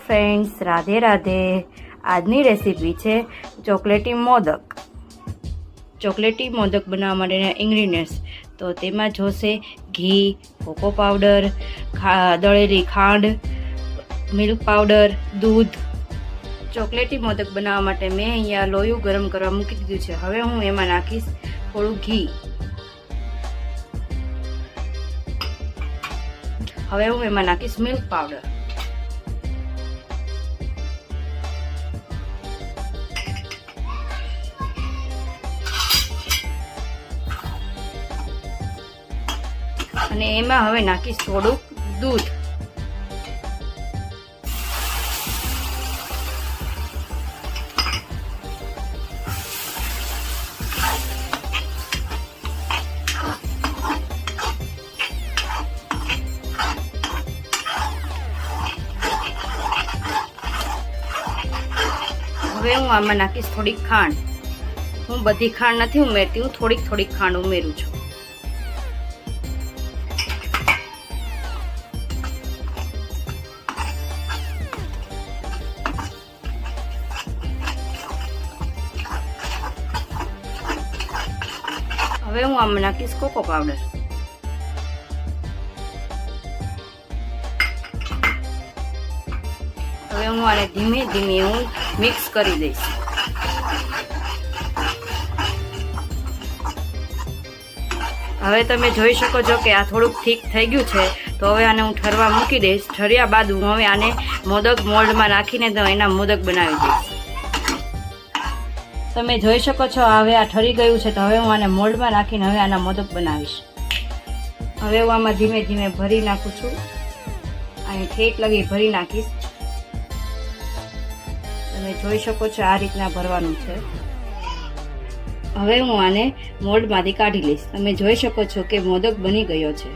Friends, Radhe Radhe. આજની recipe છે ચોકલેટી મોદક. ચોકલેટી મોદક બનાવવા માટેના ઇન્ગ્રીડિયન્ટ્સ તો તેમાં જોશે ઘી, કોકો પાવડર, દળેલી ખાંડ, મિલ્ક પાવડર, દૂધ. ચોકલેટી મોદક બનાવવા માટે મેં અહીંયા લોયું ગરમ કરવા મૂકી દીધું છે. હવે હું એમાં નાખીશ થોડું ઘી. હવે હું એમાં નાખીશ મિલ્ક પાવડર. અને એમાં હવે નાખીશ થોડુંક દૂધ. હવે હું આમાં નાખીશ થોડીક ખાંડ. હું બધી ખાંડ નથી ઉમેરતી, હું થોડીક ખાંડ ઉમેરું છું. હવે હું આમાં નાખીશ કોકો પાવડર. હવે હું આને ધીમે ધીમે હું મિક્સ કરી દઈશ. હવે તમે જોઈ શકો છો કે આ થોડુંક ઠીક થઈ ગયું છે. તો હવે આને હું ઠરવા મૂકી દઈશ. ઠર્યા બાદ હું હવે આને મોદક મોલ્ડમાં નાખીને તો એના મોદક બનાવી દઈશ. તમે જોઈ શકો છો હવે આ ઠરી ગયું છે. તો હવે હું આને મોલ્ડમાં નાખીને હવે આના મોદક બનાવીશ. હવે હું આમાં ધીમે ધીમે ભરી નાખું છું. અહીં ઠેઠ લગી ભરી નાખીશ. તમે જોઈ શકો છો આ રીતના ભરવાનું છે. હવે હું આને મોલ્ડમાંથી કાઢી લઈશ. તમે જોઈ શકો છો કે મોદક બની ગયો છે.